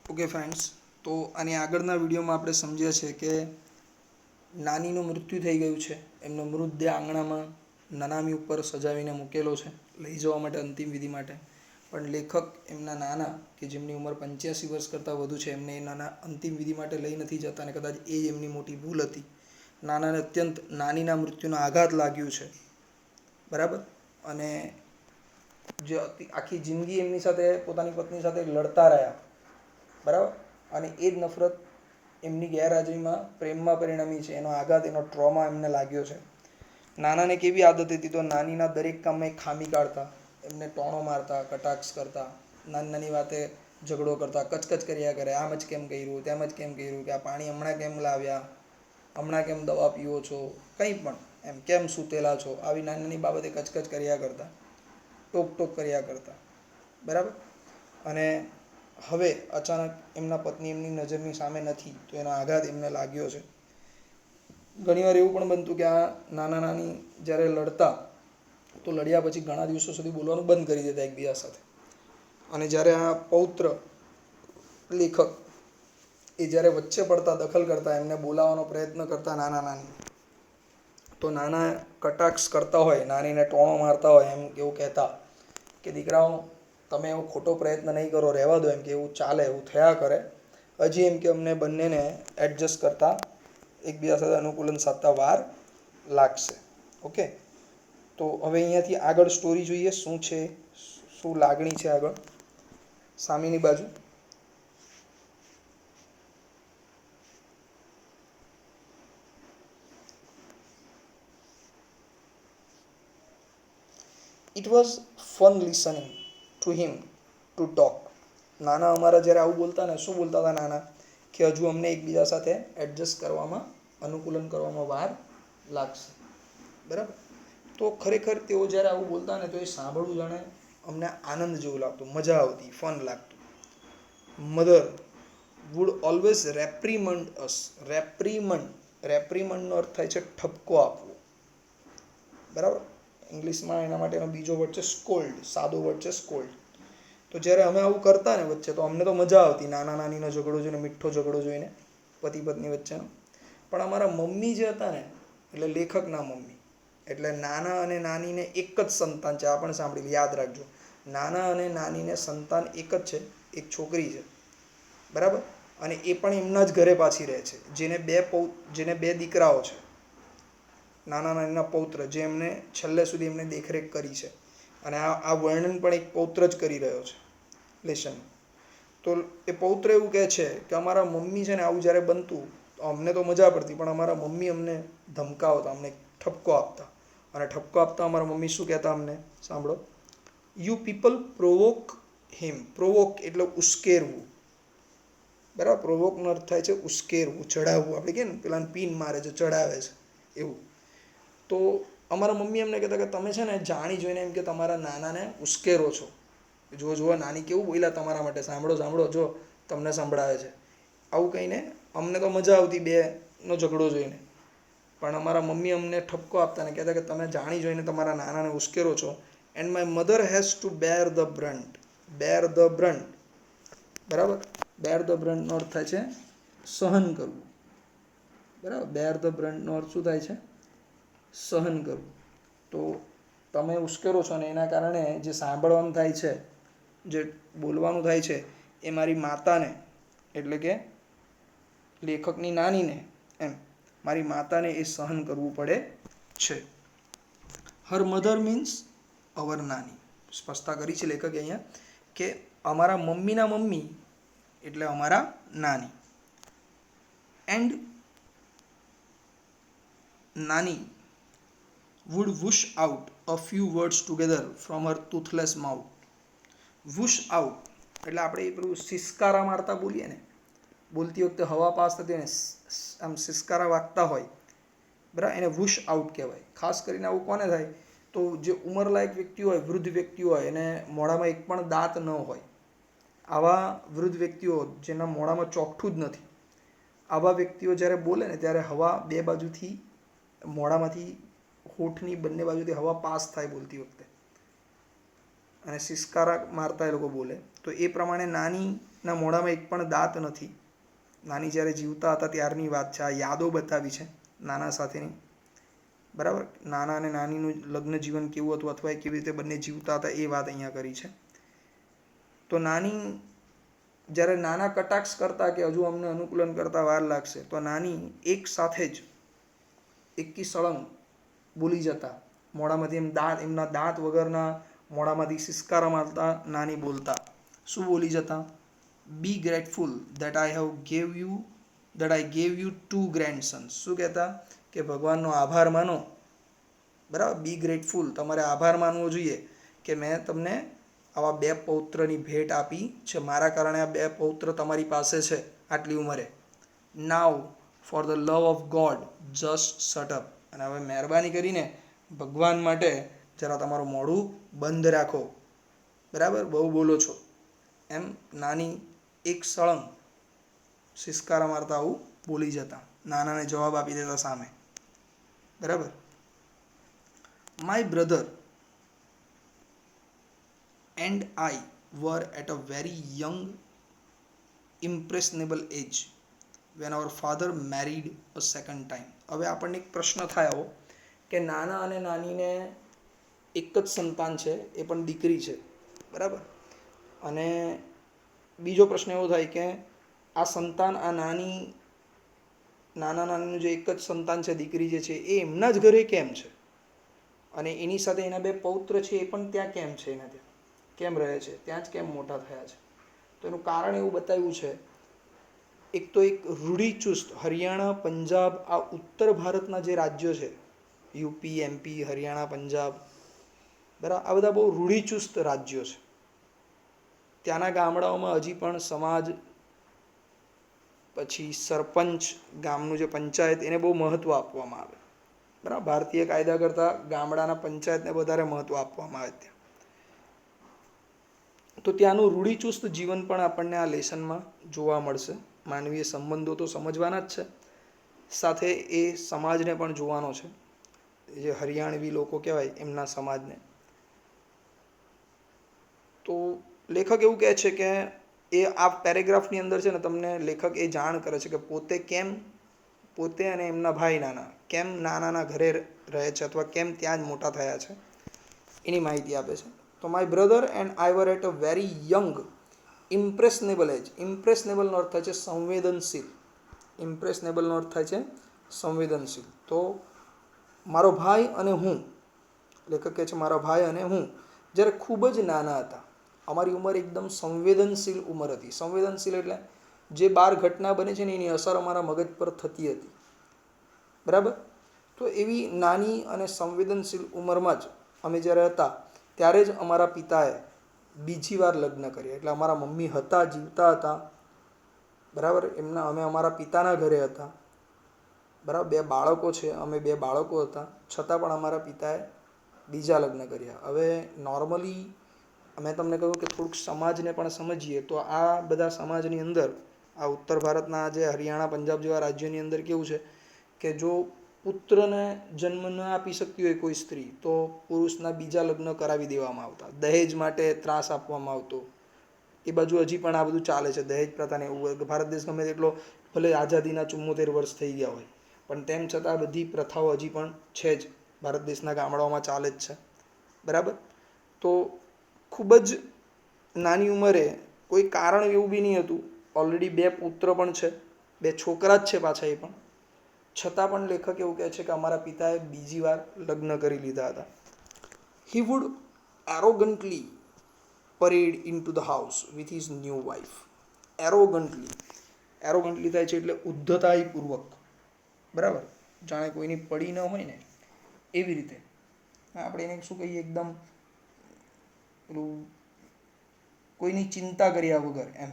Okay friends, તો આની આગળના વિડીયોમાં આપણે સમજ્યા છે કે નાનીનું મૃત્યુ થઈ ગયું છે. એમનો મૃતદેહ આંગણામાં નનામી ઉપર સજાવીને મૂકેલો છે લઈ જવા માટે અંતિમ વિધિ માટે. પણ લેખક એમના નાના કે જેમની ઉંમર 85 વર્ષ કરતાં વધુ છે એમને એ નાના અંતિમ વિધિ માટે લઈ નથી જતા અને કદાચ એ જ એમની મોટી ભૂલ હતી. નાનાને અત્યંત નાનીના મૃત્યુનો આઘાત લાગ્યું છે, બરાબર. અને જે આખી જિંદગી એમની સાથે પોતાની પત્ની સાથે લડતા રહ્યા, બરાબર. અને એ જ નફરત એમની ગેરહાજરીમાં પ્રેમમાં પરિણમી છે. એનો આઘાત, એનો ટ્રોમા એમને લાગ્યો છે. નાનાને કેવી આદત હતી? તો નાનીના દરેક કામમાં ખામી કાઢતા, એમને ટોણો મારતા, કટાક્ષ કરતા, નાની નાની વાતે ઝઘડો કરતા, કચકચ કર્યા કરે, આમ જ કેમ કર્યું, તેમ જ કેમ કર્યું, કે આ પાણી હમણાં કેમ લાવ્યા, હમણાં કેમ દવા પીવો છો, કંઈ પણ એમ કેમ સૂતેલા છો, આવી નાની નાની બાબતે કચકચ કર્યા કરતા, ટોક ટોક કર્યા કરતા, બરાબર. અને હવે અચાનક એમના પત્ની એમની નજરની સામે નથી તો એનો આઘાત એમને લાગ્યો છે. ઘણીવાર એવું પણ બનતું કે આ નાના નાની જ્યારે લડતા તો લડ્યા પછી ઘણા દિવસો સુધી બોલવાનું બંધ કરી દેતા એકબીજા સાથે. અને જ્યારે આ પૌત્ર લેખક એ જ્યારે વચ્ચે પડતા, દખલ કરતા, એમને બોલાવવાનો પ્રયત્ન કરતા નાના નાની, તો નાના કટાક્ષ કરતા હોય, નાનીને ટોણો મારતા હોય, એમ એવું કહેતા કે દીકરાઓ તમે એવો ખોટો પ્રયત્ન નહીં કરો, રહેવા દો, એમ કે એવું ચાલે, એવું થયા કરે. હજી એમ કે અમને બંનેને એડજસ્ટ કરતા, એકબીજા સાથે અનુકૂલન સાધતા વાર લાગશે. ઓકે, તો હવે અહીંયાથી આગળ સ્ટોરી જોઈએ શું છે, શું લાગણી છે આગળ સામેની બાજુ. It was fun listening to him to talk. નાના અમારા જ્યારે આવું બોલતા ને, શું બોલતા હતા નાના? કે હજુ અમને એકબીજા સાથે એડજસ્ટ કરવામાં, અનુકૂલન કરવામાં વાર લાગશે, બરાબર. તો ખરેખર તેઓ જ્યારે આવું બોલતા ને તો એ સાંભળવું જાણે અમને આનંદ જેવું લાગતું, મજા આવતી, ફન લાગતું. મધર વુડ ઓલવેઝ રેપ્રીમન્ડ અસ. રેપ્રીમન્ડનો અર્થ થાય છે ઠપકો આપવો, બરાબર. ઇંગ્લિશમાં એના માટેનો બીજો વર્ડ છે સ્કોલ્ડ, સાદો વર્ડ છે સ્કોલ્ડ. તો જ્યારે અમે આવું કરતા ને વચ્ચે, તો અમને તો મજા આવતી નાના નાનીનો ઝઘડો જોઈને, મીઠો ઝઘડો જોઈને પતિ પત્ની વચ્ચેનો. પણ અમારા મમ્મી જે હતા ને, એટલે લેખકના મમ્મી, એટલે નાના અને નાનીને એક જ સંતાન છે. આ પણ સાંભળી યાદ રાખજો, નાના અને નાનીને સંતાન એક જ છે, એક છોકરી છે, બરાબર. અને એ પણ એમના જ ઘરે પાછી રહે છે, જેને બે દીકરાઓ છે, નાના નાનીના પૌત્ર, જે એમને છેલ્લે સુધી એમને દેખરેખ કરી છે. અને આ વર્ણન પણ એક પૌત્ર જ કરી રહ્યો છે, લેશન. તો એ પૌત્ર એવું કહે છે કે અમારા મમ્મી છે ને આવું જ્યારે બનતું તો અમને તો મજા પડતી, પણ અમારા મમ્મી અમને ધમકાવતા, અમને ઠપકો આપતા. અને ઠપકો આપતા અમારા મમ્મી શું કહેતા અમને, સાંભળો. યુ પીપલ પ્રોવોક હિમ. પ્રોવોક એટલે ઉશ્કેરવું, બરાબર. પ્રોવોકનો અર્થ થાય છે ઉશ્કેરવું, ચડાવવું. આપણે કહીએ ને પેલાને પીન મારે છે, ચડાવે છે, એવું. તો અમારા મમ્મી એમને કહેતા કે તમે છે ને જાણી જોઈને એમ કે તમારા નાનાને ઉશ્કેરો છો. જો જુઓ નાની કેવું બોલ્યા તમારા માટે, સાંભળો સાંભળો, જો તમને સંભળાવે છે. આવું કહીને અમને તો મજા આવતી બેનો ઝઘડો જોઈને, પણ અમારા મમ્મી અમને ઠપકો આપતા ને કહેતા કે તમે જાણી જોઈને તમારા નાનાને ઉશ્કેરો છો. And my mother has to bear the brunt. Bear the brunt, બરાબર. બેર ધ બ્રન્ટનો અર્થ થાય છે સહન કરવું, બરાબર. બેર ધ બ્રન્ટનો અર્થ શું થાય છે? સહન કરવું. તો તમે ઉશ્કેરો છો ને એના કારણે જે સાંભળવાનું થાય છે, જે બોલવાનું થાય છે, એ મારી માતાને, એટલે કે લેખકની નાનીને, એમ મારી માતાને એ સહન કરવું પડે છે. હર મધર મીન્સ અવર નાની. સ્પષ્ટતા કરી છે લેખકે અહીંયા કે અમારા મમ્મીના મમ્મી એટલે અમારા નાની. એન્ડ નાની would whoosh out a few words together from her toothless mouth. Whoosh out એટલે આપણે એ પેલું સિસકારા મારતા બોલીએ ને, બોલતી વખતે હવા પાસ થતી ને આમ સિસકારા વાગતા હોય, બરાબર, એને વૂશ આઉટ કહેવાય. ખાસ કરીને આવું કોને થાય? તો જે ઉંમરલાયક વ્યક્તિ હોય, વૃદ્ધ વ્યક્તિ હોય, એને મોઢામાં એક પણ દાંત ન હોય, આવા વૃદ્ધ વ્યક્તિઓ જેના મોઢામાં ચોકઠું જ નથી, આવા વ્યક્તિઓ જ્યારે બોલે ને ત્યારે હવા બે બાજુથી, મોઢામાંથી, હોઠની બંને બાજુથી હવા પાસ થાય બોલતી વખતે. અને સિસકારા મારતા એ લોકો બોલે. તો એ પ્રમાણે નાનીના મોઢામાં એક પણ દાંત નથી. નાની જ્યારે જીવતા હતા ત્યારની વાત છે. આ યાદો બતાવી છે નાના સાથેની, બરાબર. નાના અને નાનીનું લગ્ન જીવન કેવું હતું અથવા કેવી રીતે બંને જીવતા હતા એ વાત અહીંયા કરી છે. તો નાની જ્યારે નાના કટાક્ષ કરતા કે હજુ અમને અનુકૂલન કરતા વાર લાગશે, તો નાની એક સાથે જ એકી સળંગ બોલી જતા. મોઢામાંથી એમના દાંત વગરના મોઢામાંથી સિસકારા મારતા નાની બોલતા. શું બોલી જતા? Be grateful that I gave you 2 grandsons. શું કહેતા? કે ભગવાનનો આભાર માનો, બરાબર. બી ગ્રેટફુલ, તમારે આભાર માનવો જોઈએ કે મેં તમને આવા 2 પૌત્રની ભેટ આપી છે. મારા કારણે આ 2 પૌત્ર તમારી પાસે છે આટલી ઉંમરે. Now for the love of God just shut up. અને હવે મહેરબાની કરીને ભગવાન માટે જરા તમારું મોઢું બંધ રાખો, બરાબર, બહુ બોલો છો. એમ નાની એક સળંગ સિસકારા મારતા આવું બોલી જતા, નાનાને જવાબ આપી દેતા સામે, બરાબર. My brother and I were at a very young impressionable age when our father married a second time. હવે આપણને એક પ્રશ્ન થાય આવો કે નાના અને નાનીને એક જ સંતાન છે, એ પણ દીકરી છે, બરાબર. અને બીજો પ્રશ્ન એવો થાય કે આ સંતાન, આ નાના નાનીનું જે એક જ સંતાન છે, દીકરી જે છે, એ એમના જ ઘરે કેમ છે? અને એની સાથે એના 2 પૌત્ર છે એ પણ ત્યાં કેમ છે? એના ત્યાં કેમ રહે છે? ત્યાં જ કેમ મોટા થયા છે? તો એનું કારણ એવું બતાવ્યું છે. એક તો એક રૂઢિચુસ્ત હરિયાણા, પંજાબ, આ ઉત્તર ભારતના જે રાજ્યો છે, યુપી, એમપી, હરિયાણા, પંજાબ, બરાબર, આ બધા બહુ રૂઢિચુસ્ત રાજ્યો છે. ત્યાંના ગામડાઓમાં હજી પણ સમાજ, પછી સરપંચ, ગામનું જે પંચાયત, એને બહુ મહત્ત્વ આપવામાં આવે, બરાબર. ભારતીય કાયદા કરતાં ગામડાના પંચાયતને વધારે મહત્ત્વ આપવામાં આવે ત્યાં. તો ત્યાંનું રૂઢિચુસ્ત જીવન પણ આપણને આ લેસનમાં જોવા મળશે. માનવીય સંબંધો તો સમજવાના જ છે, સાથે એ સમાજને પણ જોવાનો છે, જે હરિયાણવી લોકો કહેવાય એમના સમાજને. તો લેખક એવું કહે છે કે એ આ પેરેગ્રાફની અંદર છે ને, તમને લેખક એ જાણ કરે છે કે પોતે અને એમના ભાઈ નાના કેમ નાનાના ઘરે રહે છે અથવા કેમ ત્યાં જ મોટા થયા છે, એની માહિતી આપે છે. તો my brother and I were at a very young impressionable age. ઇમ્પ્રેશનેબલનો અર્થ થાય છે સંવેદનશીલ. ઇમ્પ્રેશનેબલનો અર્થ થાય છે સંવેદનશીલ. તો મારો ભાઈ અને હું, લેખક કહે છે મારા ભાઈ અને હું જ્યારે ખૂબ જ નાના હતા, અમારી ઉંમર એકદમ સંવેદનશીલ ઉંમર હતી. સંવેદનશીલ એટલે જે બહાર ઘટના બને છે ને એની અસર અમારા મગજ પર થતી હતી, બરાબર. તો એવી નાની અને સંવેદનશીલ ઉંમરમાં જ અમે જ્યારે હતા ત્યારે જ અમારા પિતાએ બીજી વાર લગ્ન કર્યા. એટલે અમારા મમ્મી હતા, જીવતા હતા, બરાબર. અમે અમારા પિતાના ઘરે હતા, બરાબર. 2 બાળકો છે, અમે 2 બાળકો હતા, છતાં પણ અમારા પિતાએ બીજા લગ્ન કર્યા. હવે નોર્મલી મેં તમને કહ્યું કે થોડુંક સમાજને પણ સમજીએ તો આ બધા સમાજની અંદર, આ ઉત્તર ભારતના જે હરિયાણા, પંજાબ જેવા રાજ્યોની અંદર કેવું છે કે જો પુત્રને જન્મ ન આપી શકતી હોય કોઈ સ્ત્રી, તો પુરુષના બીજા લગ્ન કરાવી દેવામાં આવતા. દહેજ માટે ત્રાસ આપવામાં આવતો. એ બાજુ હજી પણ આ બધું ચાલે છે, દહેજ પ્રથાને એવું. ભારત દેશ ગમે તેટલો ભલે આઝાદીના 74 વર્ષ થઈ ગયા હોય, પણ તેમ છતાં આ બધી પ્રથાઓ હજી પણ છે જ, ભારત દેશના ગામડાઓમાં ચાલે જ છે, બરાબર. તો ખૂબ જ નાની ઉંમરે, કોઈ કારણ એવું બી નહીં હતું, ઓલરેડી 2 પુત્ર પણ છે, 2 છોકરા જ છે પાછા એ પણ, છતાં પણ લેખક એવું કહે છે કે અમારા પિતાએ બીજી વાર લગ્ન કરી લીધા હતા. He would arrogantly parade into the house with his new wife. Arrogantly થાય છે એટલે ઉદ્ધતાઈપૂર્વક, બરાબર. જાણે કોઈની પડી ન હોય ને એવી રીતે. આપણે એને શું કહીએ, એકદમ પેલું કોઈની ચિંતા કર્યા વગર, એમ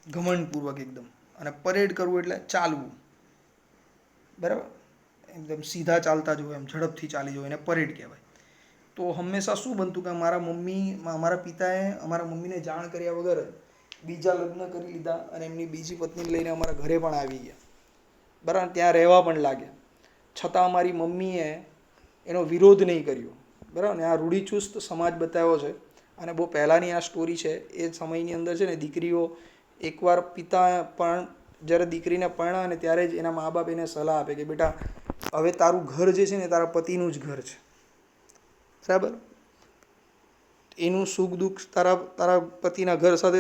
ઘમંડપૂર્વક એકદમ. અને પરેડ કરવું એટલે ચાલવું, બરાબર. એકદમ સીધા ચાલતા જવું, એમ ઝડપથી ચાલી જવું, એને પરેડ કહેવાય. તો હંમેશા શું બનતું કે મારા પિતાએ અમારા મમ્મીને જાણ કર્યા વગર બીજા લગ્ન કરી લીધા અને એમની બીજી પત્નીને લઈને અમારા ઘરે પણ આવી ગયા, બરાબર. ત્યાં રહેવા પણ લાગ્યા, છતાં અમારી મમ્મીએ એનો વિરોધ નહીં કર્યો, બરાબર ને. આ રૂઢિચુસ્ત સમાજ બતાવ્યો છે અને બહુ પહેલાંની આ સ્ટોરી છે. એ સમયની અંદર છે ને દીકરીઓ એકવાર પિતા પણ જ્યારે દીકરીને પરણાવે ને ત્યારે જ એના મા બાપ એને સલાહ આપે કે બેટા હવે તારું ઘર જે છે ને તારા પતિનું જ ઘર છે, બરાબર. એનું સુખ દુઃખ તારા તારા પતિના ઘર સાથે